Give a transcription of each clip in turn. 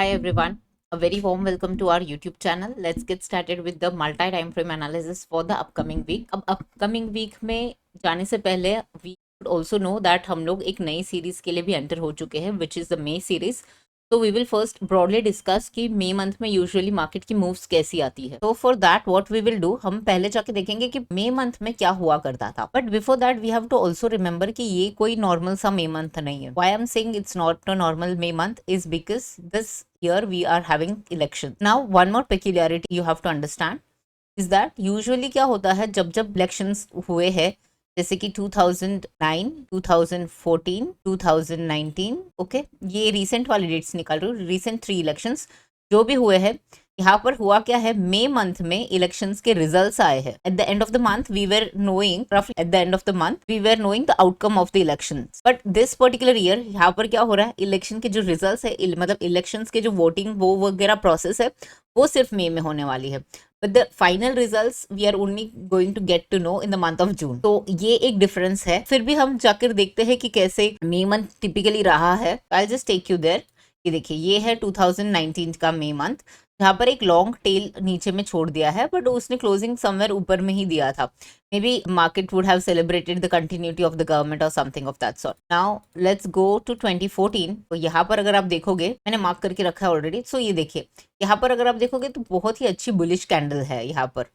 Hi everyone, a very warm welcome to our YouTube channel. Let's get started with the multi-time frame analysis for the upcoming week. अब upcoming week में जाने से पहले we should also know that हम लोग एक नई series के लिए भी एंटर हो चुके हैं which is the May series. तो we will first broadly discuss कि मई मंथ में यूजुअली मार्केट की मूव्स कैसी आती है. तो for that what we will do, हम पहले जाके देखेंगे कि मई मंथ में क्या हुआ करता था. But before that we have to also remember कि ये कोई नॉर्मल सा मई मंथ नहीं है. Why I am saying it's not a normal May month is because this year we are having election. Now one more peculiarity you have to understand is that usually क्या होता है जब जब elections हुए हैं, जैसे कि 2009, 2014, 2019, ओके, ये रिसेंट वाली डेट्स निकाल रही हूँ, रिसेंट 3 इलेक्शंस जो भी हुए हैं, यहाँ पर हुआ क्या है, मई मंथ में इलेक्शंस के रिजल्ट्स आए हैं. At the end of the month we were knowing, रफली at the end of the month we were knowing the outcome of the elections. But this particular year यहाँ पर क्या हो रहा है, इलेक्शन के जो रिजल्ट्स है, मतलब इलेक्शंस के जो वोटिंग वो वगैरह प्रोसेस है, वो सिर्फ मई में होने वाली है. But the final results we are only going to get to know in the month of June. तो ये एक डिफरेंस है. फिर भी हम जाकर देखते हैं कि कैसे मई मंथ टिपिकली रहा है. I'll just take you there. ये देखिए, ये है 2019 का मई मंथ, जहाँ पर एक लॉन्ग टेल नीचे में छोड़ दिया है, बट उसने क्लोजिंग समवेयर ऊपर में ही दिया था. Maybe market would have celebrated the continuity of the government और something of that sort. Now let's go to 2014. तो यहाँ पर अगर आप देखोगे, मैंने मार्क करके रखा है ऑलरेडी. सो ये देखिए, यहाँ पर अगर आप देखोगे तो बहुत ही अच्छी बुलिश कैंडल है यहाँ पर.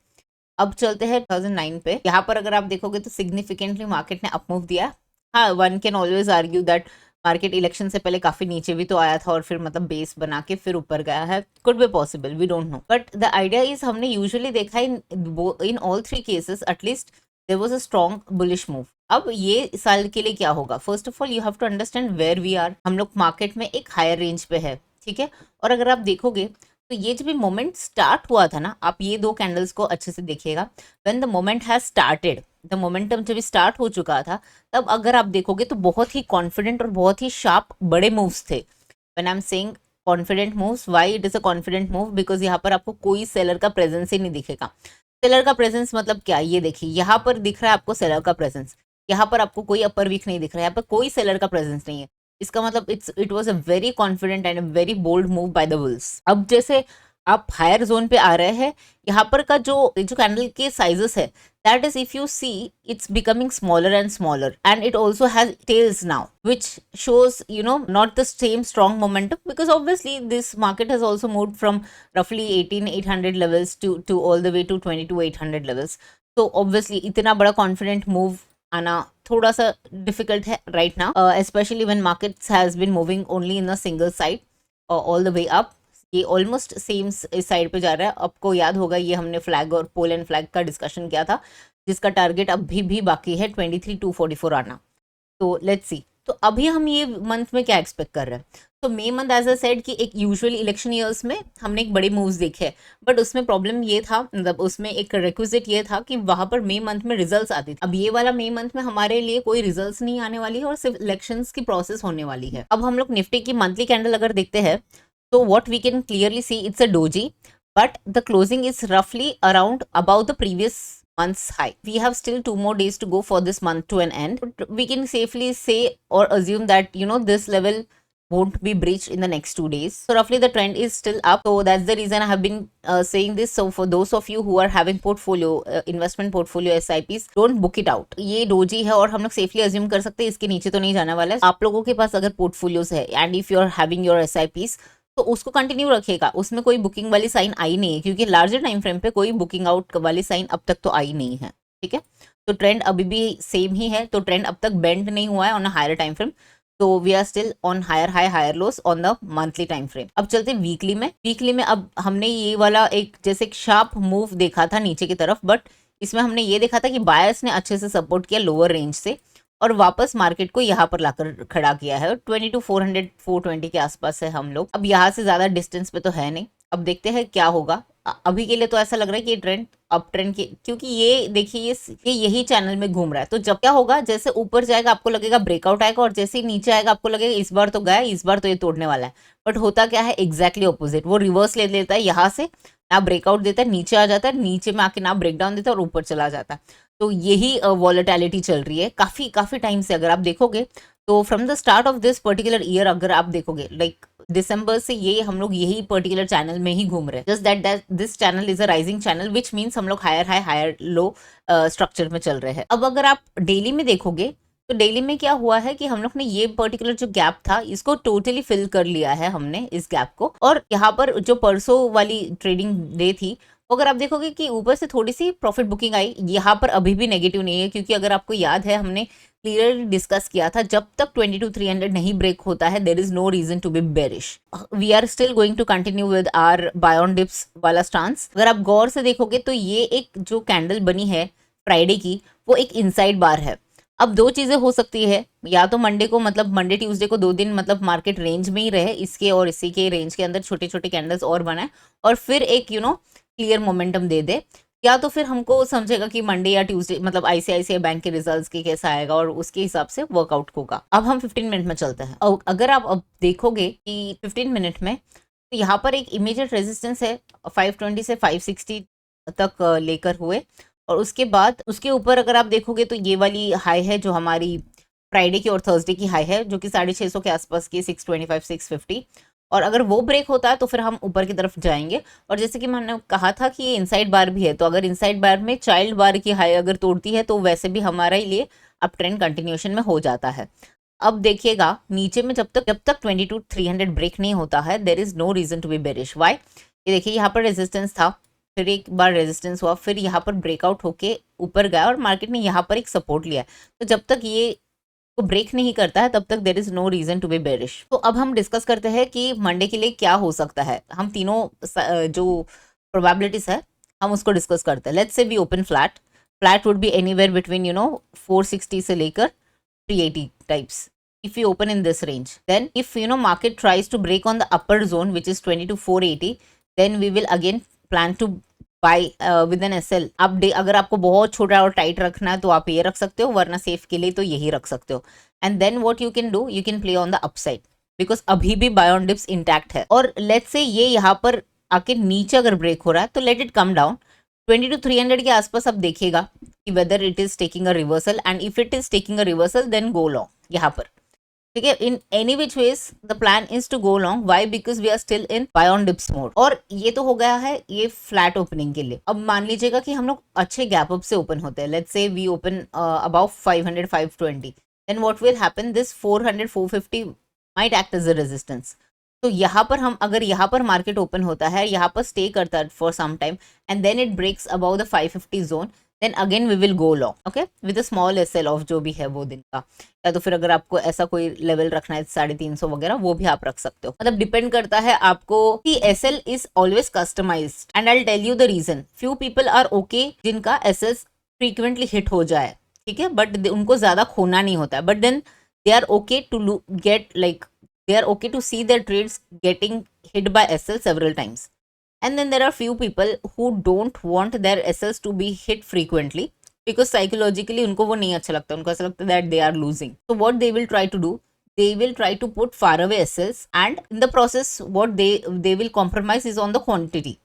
अब चलते हैं 2009 पे. यहाँ पर अगर आप देखोगे तो सिग्निफिकेंटली मार्केट ने अप मूव दिया. हाँ, one can always argue that market election से पहले काफी नीचे भी तो आया था और फिर मतलब बेस बना के फिर ऊपर गया है. Could be possible, we don't know. But the idea is, हमने यूजुअली देखा in all 3 cases at least there was a strong bullish move. अब ये साल के लिए क्या होगा, first of all you have to understand where we are. हम लोग मार्केट में एक हायर रेंज पे है, ठीक है. और अगर आप देखोगे तो ये जब भी मोमेंट स्टार्ट हुआ था ना, आप ये 2 कैंडल्स को अच्छे से देखिएगा. When the moment has started, the momentum जब स्टार्ट हो चुका था, तब अगर आप देखोगे तो बहुत ही कॉन्फिडेंट और बहुत ही शार्प बड़े मूव्स थे. When I am saying confident moves, why it is a confident move, because यहाँ पर आपको कोई सेलर का प्रेजेंस ही नहीं दिखेगा. सेलर का प्रेजेंस मतलब क्या, ये देखिए यहाँ पर दिख रहा है आपको सेलर का प्रेजेंस. यहाँ पर आपको कोई अपर वीक नहीं दिख रहा है, यहाँ पर कोई सेलर का प्रेजेंस नहीं है. इसका मतलब it was a very confident and a very bold move by the bulls. अब जैसे आप हायर जोन पे आ रहे हैं, यहाँ पर का जो कैंडल के साइजेस है, that is, if you see, it's becoming smaller and smaller, and it also has tails now, which shows, not the same strong momentum, because obviously this market has also moved from roughly 18,800 levels to all the way to 22,800 levels. So obviously इतना बड़ा confident move आना थोड़ा सा difficult है right now, especially when markets has been moving only in a single side all the way up. ये almost same इस side पे जा रहा है. आपको याद होगा, ये हमने फ्लैग और पोल एंड फ्लैग का डिस्कशन किया था, जिसका टारगेट अभी भी बाकी है 23,244 आना. तो लेट्स सी, तो अभी हम ये मंथ में क्या एक्सपेक्ट कर रहे हैं. तो मई मंथ एज अ सेड कि एक यूजुअली इलेक्शन ईयर्स में हमने एक बड़े मूव्स देखे, बट उसमें प्रॉब्लम ये था, मतलब उसमें एक रिक्विजिट ये था कि वहां पर मई मंथ में रिजल्ट्स आती थी. अब ये वाला मई मंथ में हमारे लिए कोई रिजल्ट्स नहीं आने वाली है और सिर्फ इलेक्शंस की प्रोसेस होने वाली है. अब हम लोग निफ्टी की मंथली कैंडल अगर देखते हैं, so what we can clearly see, it's a doji, but the closing is roughly around about the previous month's high. We have still 2 more days to go for this month to an end. But we can safely say or assume that this level won't be breached in the next 2 days. So roughly the trend is still up. So that's the reason I have been saying this. So for those of you who are having portfolio, investment portfolio SIPs, don't book it out. ये doji है और हम लोग safely assume कर सकते हैं इसके नीचे तो नहीं जाने वाला है. आप लोगों के पास अगर portfolios है and if you are having your SIPs, तो उसको कंटिन्यू रखिएगा. उसमें कोई बुकिंग वाली साइन आई नहीं है, क्योंकि लार्जर टाइम फ्रेम पे कोई बुकिंग आउट वाली साइन अब तक तो आई नहीं है, ठीक है. तो ट्रेंड अभी भी सेम ही है. तो ट्रेंड अब तक बेंड नहीं हुआ है on a higher time frame. तो we are still on higher high higher lows on the monthly time frame. अब चलते हैं वीकली में. वीकली में अब हमने ये वाला एक जैसे एक शार्प मूव देखा था नीचे की तरफ, बट इसमें हमने ये देखा था कि बायर्स ने अच्छे से सपोर्ट किया लोअर रेंज से और वापस मार्केट को यहाँ पर लाकर खड़ा किया है. 22,400 420 के आसपास है हम लोग. अब यहाँ से ज्यादा डिस्टेंस पे तो है नहीं. अब देखते हैं क्या होगा. अभी के लिए तो ऐसा लग रहा है कि ये ट्रेंड अप ट्रेंड की, क्योंकि ये देखिए ये यही चैनल में घूम रहा है. तो जब क्या होगा, जैसे ऊपर जाएगा आपको लगेगा ब्रेकआउट आएगा, और जैसे ही नीचे आएगा आपको लगेगा इस बार तो गया, इस बार तो ये तोड़ने वाला है. बट होता क्या है, एग्जैक्टली ऑपोजिट. वो रिवर्स ले लेता है, यहाँ से ना ब्रेकआउट देता है, नीचे आ जाता है, नीचे में आके ना ब्रेकडाउन देता है और ऊपर चला जाता है. तो यही वॉलेटिलिटी चल रही है काफी टाइम से. अगर आप देखोगे तो from the start of this particular year, अगर आप देखोगे लाइक दिसंबर से ये हम लोग यही पर्टिकुलर चैनल में ही घूम रहे हैं, just that this channel is a rising channel, which means हम लोग higher high higher low structure में चल रहे हैं। अब अगर आप डेली में देखोगे तो डेली में क्या हुआ है कि हम लोग ने ये पर्टिकुलर जो गैप था इसको टोटली फिल कर लिया है हमने इस गैप को, और यहाँ पर जो परसों वाली ट्रेडिंग डे थी, अगर आप देखोगे कि ऊपर से थोड़ी सी प्रॉफिट बुकिंग आई, यहाँ पर अभी भी नेगेटिव नहीं है, क्योंकि अगर आपको याद है हमने क्लियरली डिस्कस किया था जब तक 22,300 नहीं ब्रेक होता है there is no reason to be bearish. We are still going to continue with our buy on dips वाला स्टांस। अगर आप गौर से देखोगे तो ये एक जो कैंडल बनी है फ्राइडे की, वो एक इनसाइड बार है। अब दो चीजें हो सकती है, या तो मंडे को मतलब मंडे ट्यूसडे को 2 दिन मतलब मार्केट रेंज में ही रहे, इसके और इसी के रेंज के अंदर छोटे छोटे कैंडल्स और बनाए और फिर एक क्लियर मोमेंटम दे दे, या तो फिर हमको समझेगा कि मंडे या ट्यूसडे मतलब आईसीआईसीआई बैंक के रिजल्ट्स की कैसा आएगा और उसके हिसाब से वर्कआउट होगा। अब हम 15 मिनट में चलते हैं। और अगर आप अब देखोगे कि 15 मिनट में तो यहाँ पर एक इमीडिएट रेजिस्टेंस है 520 से 560 तक लेकर हुए, और उसके बाद उसके ऊपर अगर आप देखोगे तो ये वाली हाई है जो हमारी फ्राइडे की और थर्सडे की हाई है, जो कि 650 के आसपास की 625 650, और अगर वो ब्रेक होता है तो फिर हम ऊपर की तरफ जाएंगे। और जैसे कि मैंने कहा था कि ये इनसाइड बार भी है, तो अगर इनसाइड बार में चाइल्ड बार की हाई अगर तोड़ती है तो वैसे भी हमारा लिए अप ट्रेंड कंटिन्यूएशन में हो जाता है। अब देखिएगा नीचे में जब तक 22,300 ब्रेक नहीं होता है there is no reason to be bearish. Why? ये देखिए यहाँ पर रेजिस्टेंस था, फिर एक बार रेजिस्टेंस हुआ, फिर यहाँ पर ब्रेकआउट होके ऊपर गया और मार्केट ने यहाँ पर एक सपोर्ट लिया। तो जब तक ये को ब्रेक नहीं करता है तब तक there is no reason to be bearish. तो अब हम डिस्कस करते हैं कि मंडे के लिए क्या हो सकता है। हम तीनों जो प्रोबेबिलिटीज है हम उसको डिस्कस करते हैं। Let's say we open flat, flat would be anywhere between 460 से लेकर 380 types. If we open in this range, then if market tries to break on the upper zone which is 20 to 480, then we will again plan to buy with an SL. आप अगर आपको बहुत छोटा और tight रखना है तो आप ये रख सकते हो, वरना सेफ के लिए तो यही रख सकते हो। And then what you can do, you can play on the upside because अभी भी बाय ऑन डिप्स इंटैक्ट है। और लेट्स से ये यहाँ पर आके नीचे अगर ब्रेक हो रहा है तो let it come down 20 to 300 के आसपास। अब देखिएगा कि whether it is taking a reversal, and if it is taking a reversal then go long यहाँ पर। ठीक है, in any which ways the plan is to go long. Why? Because we are still in buy on dips mode. और ये तो हो गया है ये फ्लैट ओपनिंग के लिए। अब मान लीजिएगा कि हम लोग अच्छे गैप अप से ओपन होते हैं, let's say we open about 500 520, then what will happen, this 400 450 might act as a resistance. तो यहाँ पर हम अगर यहाँ पर मार्केट ओपन होता है, यहाँ पर स्टे करता है for some time and then it breaks about the 550 zone, then again we will go long, okay, with a small SL off जो भी है वो दिन का। या तो फिर अगर आपको ऐसा कोई लेवल रखना है 350 वगैरह, वो भी आप रख सकते हो। मतलब डिपेंड करता है आपको कि SL is always customized and I will tell you the reason. Few people are okay जिनका एसएल फ्रीक्वेंटली हिट हो जाए, ठीक है, बट उनको ज्यादा खोना नहीं होता है, but then they are okay to get like they are okay to see their trades getting hit by SL several times. And then there are few people who don't want their SLs to be hit frequently because psychologically उनको वो नहीं अच्छा लगता, उनको ऐसा लगता है that they are losing. So what they will try to do, they will try to put far away SLs and in the process what they will compromise is on the quantity.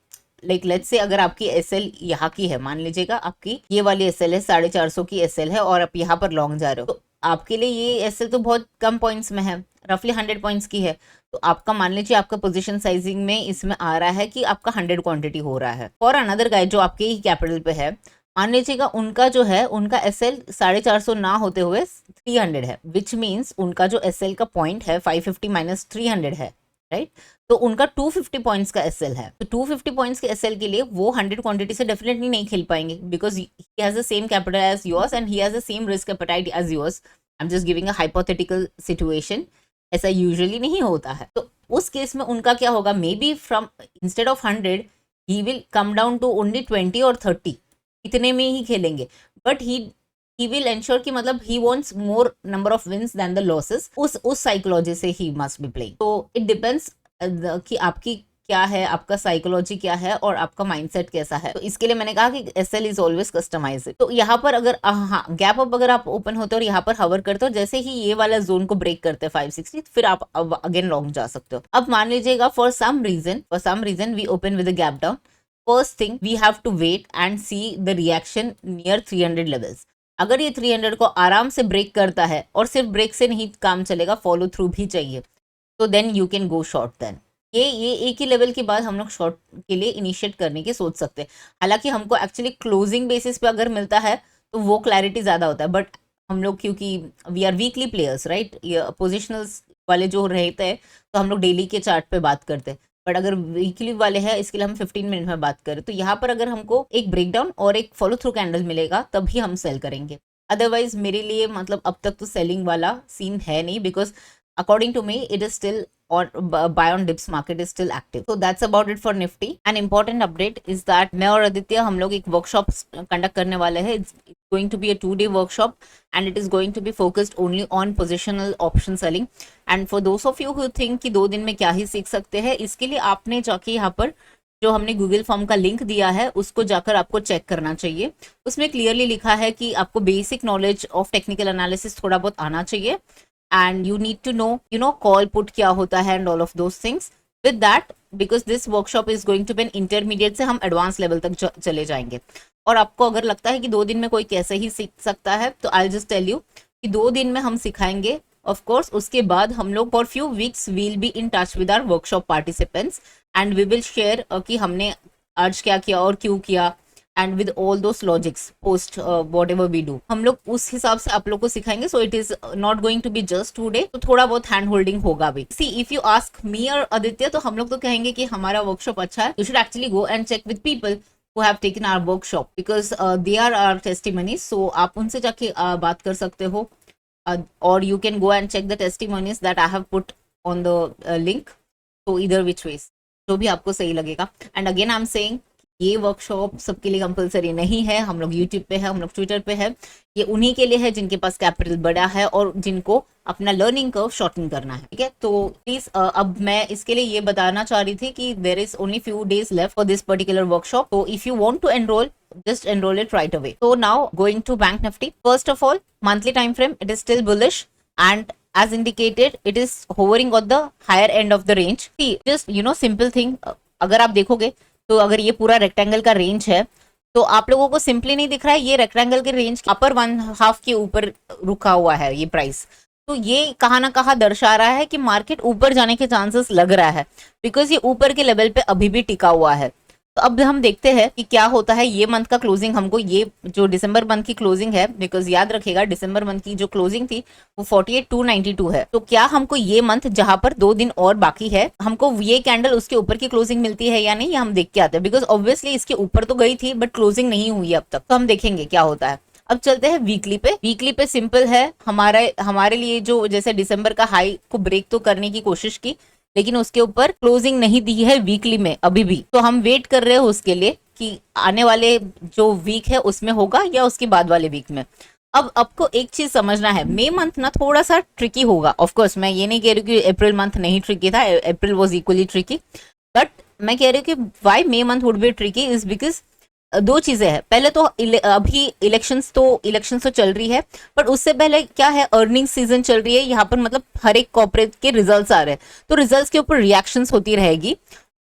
Like let's say अगर आपकी SL यहाँ की है, मान लीजिएगा आपकी ये वाली एसएल है 450 की एसएल है और आप यहाँ पर लॉन्ग जा रहे हो, तो आपके लिए ये एसएल तो बहुत कम पॉइंट्स में है, रफली 100 पॉइंट्स की है। तो आपका मान लीजिए आपका पोजीशन साइजिंग में इसमें आ रहा है कि आपका 100 क्वांटिटी हो रहा है। और अनदर गाय जो आपके ही कैपिटल पे है, मान लीजिएगा उनका जो है उनका एसएल 450 ना होते हुए 300 है, विच मीन्स उनका जो एसएल का पॉइंट है 550 माइनस 300 है, राइट। तो उनका 250 पॉइंट्स का एसएल है, तो 250 पॉइंट्स के एसएल के लिए वो 100 क्वांटिटी से डेफिनेटली नहीं खेल पाएंगे because he has the same capital as yours and he has the same risk appetite as yours. I am just giving a hypothetical situation, ऐसा यूजुअली नहीं होता है। तो उस केस में उनका क्या होगा, maybe from instead of 100 he will come down to only 20 और 30, इतने में ही खेलेंगे, बट he will ensure कि मतलब he wants more number of wins than the losses, उस साइकोलॉजी से he must be playing। तो it depends कि आपकी क्या है, आपका साइकोलॉजी क्या है और आपका माइंडसेट कैसा है। तो इसके लिए मैंने कहा कि एसएल इज ऑलवेज कस्टमाइज्ड। तो यहाँ पर अगर हाँ गैप अप अगर आप ओपन होते हो और यहाँ पर हवर करते हो, जैसे ही ये वाला जोन को ब्रेक करते हैं 560, फिर आप अगेन लॉन्ग जा सकते हो। अब मान लीजिएगा for some reason we open with a gap down, first thing we have to wait and see the reaction near 300 levels. अगर ये 300 को आराम से ब्रेक करता है, और सिर्फ ब्रेक से नहीं काम चलेगा, फॉलो थ्रू भी चाहिए, तो then you can go short then. ये एक ही लेवल के बाद हम लोग शॉर्ट के लिए इनिशिएट करने की सोच सकते हैं। हालांकि हमको एक्चुअली क्लोजिंग बेसिस पे अगर मिलता है तो वो क्लैरिटी ज़्यादा होता है, बट हम लोग क्योंकि we are weekly players right, ये पोजिशनल्स वाले जो रहते हैं तो हम लोग डेली के चार्ट पे बात करते हैं, बट अगर वीकली वाले हैं इसके लिए हम 15 मिनट में बात करें तो यहाँ पर अगर हमको एक ब्रेकडाउन और एक फॉलो थ्रू कैंडल मिलेगा तभी हम सेल करेंगे। अदरवाइज मेरे लिए मतलब अब तक तो सेलिंग वाला सीन है नहीं, because according to me it is still, or buy on dips market is still active. So that's about it for Nifty. An important update is that मैं और आदित्य हम लोग एक वर्कशॉप कंडक्ट करने वाले हैं. It's going to be a 2-day workshop and it is going to be focused only on positional option selling. And for those of you who think कि 2 दिन में क्या ही सीख सकते हैं, इसके लिए आपने जाके यहाँ पर जो हमने गूगल फॉर्म का लिंक दिया है उसको जाकर आपको चेक करना चाहिए. उसमें क्लियरली लिखा है कि आपको basic knowledge of technical analysis थोड़ा बहुत आना चाहिए, and you need to know call put क्या होता है and all of those things. With that, because this workshop is going to be an intermediate से हम advanced level तक चले जाएंगे. और आपको अगर लगता है कि 2 दिन में कोई कैसे ही सीख सकता है तो I'll just tell you कि 2 दिन में हम सिखाएंगे. Of course उसके बाद हम लोग for few weeks we'll be in touch with our workshop participants and we will share कि हमने आज क्या किया और क्यों किया, and with all those logics post whatever we do हम लोग उस हिसाब से आप लोग को सिखाएंगे. So it is not going to be just 2 day, तो थोड़ा बहुत हैंड होल्डिंग होगा भी. See, if you ask me और आदित्य तो हम लोग तो कहेंगे कि हमारा वर्कशॉप अच्छा है. You should actually go and check with people who have taken our workshop because they are our testimonies. So आप उनसे जाके बात कर सकते हो, or you can go and check the testimonies that I have put on the link. So either which ways जो भी आपको सही लगेगा. And again I'm saying ये वर्कशॉप सबके लिए कंपलसरी नहीं है. हम लोग यूट्यूब पे है, हम लोग ट्विटर पे है. ये उन्हीं के लिए है जिनके पास कैपिटल बड़ा है और जिनको अपना लर्निंग कर्व शॉर्टन करना है. ठीक है, तो प्लीज अब मैं इसके लिए ये बताना चाह रही थी कि there is only few days left for this particular workshop. तो if you want to enrol, just enroll it right away. So now going to Bank Nifty. First of all, monthly time frame, it is still bullish and as indicated it is hovering on the higher end of the range. See, just simple thing, अगर आप देखोगे तो अगर ये पूरा rectangle का range है तो आप लोगों को सिंपली नहीं दिख रहा है ये रेक्टेंगल के रेंज अपर 1/2 के ऊपर रुका हुआ है ये प्राइस. तो ये कहाँ ना कहाँ दर्शा रहा है कि मार्केट ऊपर जाने के चांसेस लग रहा है, बिकॉज ये ऊपर के लेवल पे अभी भी टिका हुआ है. तो अब हम देखते हैं कि क्या होता है. ये मंथ का क्लोजिंग हमको, ये जो दिसंबर मंथ की क्लोजिंग है, बिकॉज याद रखेगा दिसंबर मंथ की जो क्लोजिंग थी वो 48,292 है. तो क्या हमको ये मंथ जहां पर 2 दिन और बाकी है हमको ये कैंडल उसके ऊपर की क्लोजिंग मिलती है या नहीं, ये हम देख के आते हैं. बिकॉज ऑब्वियसली इसके ऊपर तो गई थी बट क्लोजिंग नहीं हुई अब तक, तो हम देखेंगे क्या होता है. अब चलते हैं वीकली पे. वीकली पे सिंपल है, हमारे लिए जो जैसे दिसंबर का हाई को ब्रेक तो करने की कोशिश की लेकिन उसके ऊपर क्लोजिंग नहीं दी है वीकली में अभी भी. तो हम वेट कर रहे हैं उसके लिए कि आने वाले जो वीक है उसमें होगा या उसके बाद वाले वीक में. अब आपको एक चीज समझना है, मई मंथ ना थोड़ा सा ट्रिकी होगा. ऑफ कोर्स मैं ये नहीं कह रही कि अप्रैल मंथ नहीं ट्रिकी था, April was equally tricky, but मैं कह रही हूँ कि why May month would be tricky is because 2 चीजें हैं. पहले तो अभी इलेक्शंस तो चल रही है, बट उससे पहले क्या है, अर्निंग सीजन चल रही है यहाँ पर. मतलब हर एक कॉर्पोरेट के रिजल्ट्स आ रहे हैं तो रिजल्ट्स के ऊपर रिएक्शंस होती रहेगी,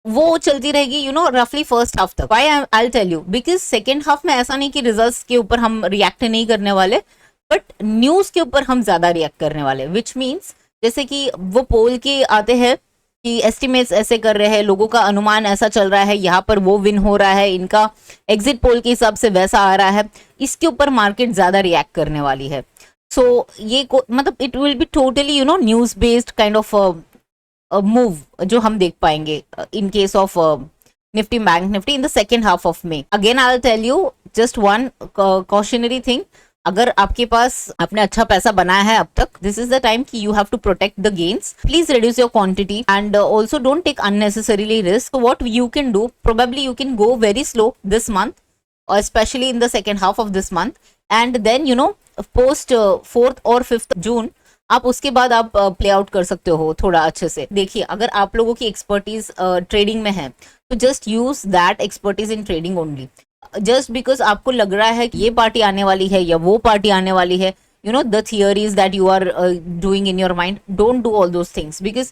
वो चलती रहेगी रफली फर्स्ट हाफ तक. Why I will tell you, because second half में ऐसा नहीं कि रिजल्ट्स के ऊपर हम रिएक्ट नहीं करने वाले, बट न्यूज के ऊपर हम ज्यादा रिएक्ट करने वाले. विच मीन्स जैसे कि वो पोल के आते हैं कि एस्टिमेट्स ऐसे कर रहे हैं, लोगों का अनुमान ऐसा चल रहा है, यहाँ पर वो विन हो रहा है, इनका एग्जिट पोल के हिसाब से वैसा आ रहा है, इसके ऊपर मार्केट ज्यादा रिएक्ट करने वाली है. सो ये मतलब it will be totally news based kind of move जो हम देख पाएंगे in case of Nifty, bank Nifty in the second half of May. Again I will tell you just one cautionary thing, अगर आपके पास आपने अच्छा पैसा बनाया है अब तक, दिस इज द टाइम कि you have to protect the gains. Please reduce your quantity and also don't take unnecessarily risk. So what you can do, probably you can go very slow this month, or especially in the second half of this month, and then post 4th और 5th जून आप उसके बाद आप play out कर सकते हो थोड़ा अच्छे से. देखिए, अगर आप लोगों की एक्सपर्टीज ट्रेडिंग में है तो just use that expertise in trading only. Just because आपको लग रहा है कि ये पार्टी आने वाली है या वो पार्टी आने वाली है, the theories that you are doing in your mind, don't do all those things, because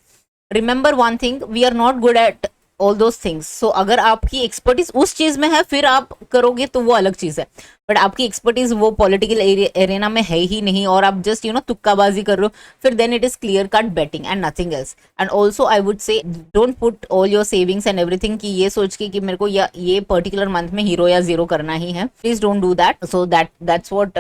remember one thing, we are not good at all those things. So अगर आपकी एक्सपर्टीज उस चीज में है फिर आप करोगे तो वो अलग चीज है, बट आपकी एक्सपर्टीज वो पॉलिटिकल एरिना में है ही नहीं और आप जस्ट तुक्काबाजी कर रहे हो, फिर then it is clear cut betting and nothing else. And also I would say don't put all your savings and everything कि ये सोच के कि मेरे को ये पर्टिकुलर मंथ में हीरो या जीरो करना ही है। Please don't do that. So that's what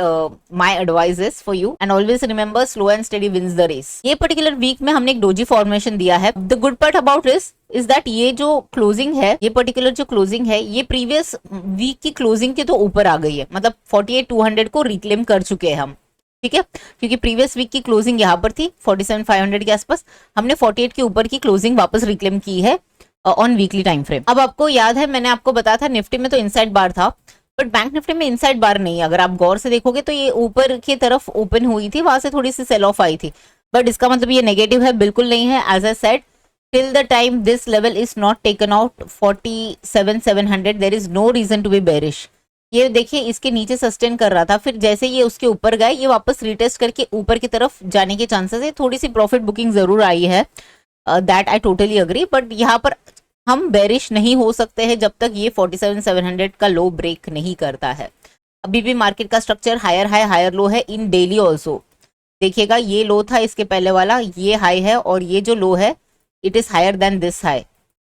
my advice is for you. And always remember slow and steady wins the race. ये पर्टिकुलर वीक में हमने एक डोजी फॉर्मेशन दिया है। The good part about is that ये जो closing है, ये पर्टिकुलर जो क्लोजिंग है, ये प्रीवियस वीक की क्लोजिंग के तो ऊपर आ गई है, मतलब 48,200 को रिक्लेम कर चुके हैं हम, ठीक है, क्योंकि प्रीवियस वीक की क्लोजिंग यहाँ पर थी 47,500 के आसपास, हमने 48 के ऊपर की क्लोजिंग वापस रिक्लेम की है ऑन वीकली टाइम फ्रेम। अब आपको याद है मैंने आपको बताया था निफ्टी में तो इनसाइड बार था, बट बैंक निफ्टी में इनसाइड बार नहीं। अगर आप गौर से देखोगे तो ये ऊपर की तरफ ओपन हुई थी, वहां से थोड़ी सी सेल ऑफ आई थी, बट इसका मतलब ये नेगेटिव है, बिल्कुल नहीं है। As I said, till the time this level is not taken out 47,700 there is no reason to be bearish। ये देखिए इसके नीचे सस्टेन कर रहा था, फिर जैसे ये उसके ऊपर गए ये वापस रिटेस्ट करके ऊपर की तरफ जाने के चांसेस है। थोड़ी सी प्रॉफिट बुकिंग जरूर आई है, that I totally agree, but यहाँ पर हम बेरिश नहीं हो सकते हैं जब तक ये 47,700 का लो ब्रेक नहीं करता है। अभी भी मार्केट का structure higher high higher low है इन डेली ऑल्सो। देखिएगा ये लो था इसके पहले वाला, ये हाई है और ये जो लो है it is higher than this high.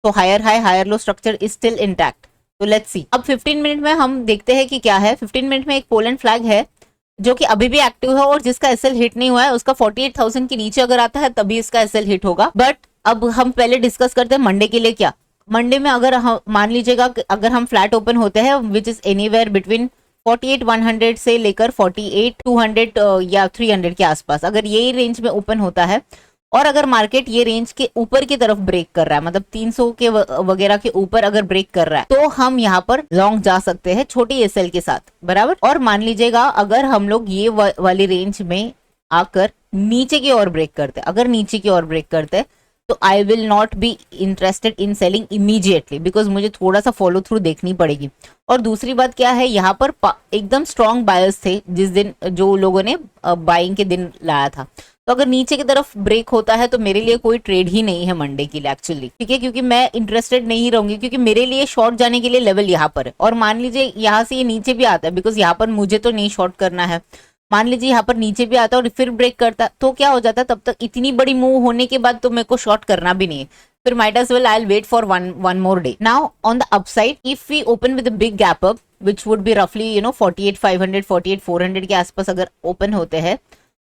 तो higher high higher low structure is still intact. तो लेट्स सी अब 15 मिनट में हम देखते हैं कि क्या है। 15 मिनट में एक पोलैंड फ्लैग है जो कि अभी भी एक्टिव है और जिसका एसएल हिट नहीं हुआ है। उसका 48,000 के नीचे अगर आता है तभी इसका एसएल हिट होगा। बट अब हम पहले डिस्कस करते हैं मंडे के लिए। क्या मंडे में अगर हम मान लीजिएगा अगर हम फ्लैट ओपन होते हैं विच इज एनीवेयर बिटवीन 48,100 से लेकर 48,200 या 300 के आसपास, अगर यही रेंज में ओपन होता है और अगर मार्केट ये रेंज के ऊपर की तरफ ब्रेक कर रहा है, मतलब 300 के वगैरह के ऊपर अगर ब्रेक कर रहा है, तो हम यहाँ पर लॉन्ग जा सकते हैं छोटी एसएल के साथ, बराबर। और मान लीजिएगा अगर हम लोग ये वाली रेंज में आकर नीचे की ओर ब्रेक करते, अगर नीचे की ओर ब्रेक करते तो I will not be interested in selling immediately, because मुझे थोड़ा सा फॉलो थ्रू देखनी पड़ेगी। और दूसरी बात क्या है, यहाँ पर एकदम स्ट्रॉन्ग बायर्स थे जिस दिन जो लोगों ने बाइंग के दिन लाया था। तो अगर नीचे की तरफ ब्रेक होता है तो मेरे लिए कोई ट्रेड ही नहीं है मंडे के लिए एक्चुअली, ठीक है, क्योंकि मैं इंटरेस्टेड नहीं रहूंगी, क्योंकि मेरे लिए शॉर्ट जाने के लिए लेवल यहाँ पर है। और मान लीजिए यहाँ से ये नीचे भी आता है, बिकॉज यहाँ पर मुझे तो नहीं शॉर्ट करना है, मान लीजिए यहाँ पर नीचे भी आता है और फिर ब्रेक करता तो क्या हो जाता, तब तक इतनी बड़ी मूव होने के बाद तो मेरे को शॉर्ट करना भी नहीं है, फिर might as well I'll wait for one more day. Now on the upside, if we open with a big gap up, which would be roughly 48,500 48,400 के आसपास अगर ओपन होते हैं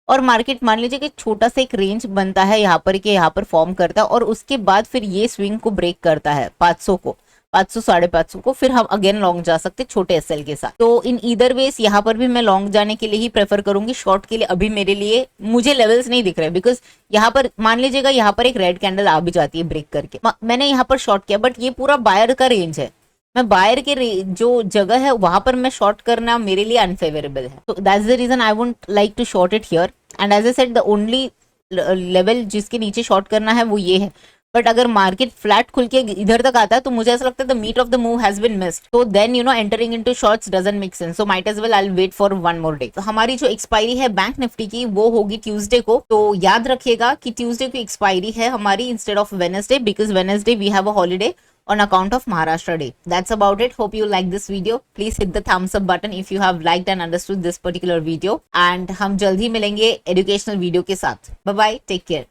और मार्केट मान लीजिए कि छोटा सा एक रेंज बनता है यहाँ पर कि यहाँ पर फॉर्म करता है और उसके बाद फिर ये स्विंग को ब्रेक करता है 500 को, 500 550 को, फिर हम अगेन लॉन्ग जा सकते छोटे एसएल के साथ। तो इन ईदर वेज यहाँ पर भी मैं लॉन्ग जाने के लिए ही प्रेफर करूंगी। शॉर्ट के लिए अभी मेरे लिए मुझे लेवल्स नहीं दिख रहे, बिकॉज यहाँ पर मान लीजिएगा यहाँ पर एक रेड कैंडल आ भी जाती है ब्रेक करके, मैंने यहाँ पर शॉर्ट किया, बट ये पूरा बायर का रेंज है, मैं बायर के जो जगह है वहां पर मैं शॉर्ट करना मेरे लिए अनफेवरेबल है। तो that's the reason I would like to short it here. And as I said the only level जिसके नीचे शॉर्ट करना है वो ये है। बट अगर मार्केट फ्लैट खुल के इधर तक आता है तो मुझे ऐसा लगता है the meat of the move has been missed, तो then entering into shorts doesn't make sense, so might as well I will wait for one more day. तो हमारी जो एक्सपायरी है बैंक निफ्टी की वो होगी ट्यूसडे को, तो याद रखिएगा कि ट्यूसडे की एक्सपायरी है हमारी instead of Wednesday, because Wednesday we have a holiday on account of Maharashtra Day. That's about it. Hope you like this video. Please hit the thumbs up button if you have liked and understood this particular video. And हम जल्द ही मिलेंगे educational video के साथ. Bye bye. Take care.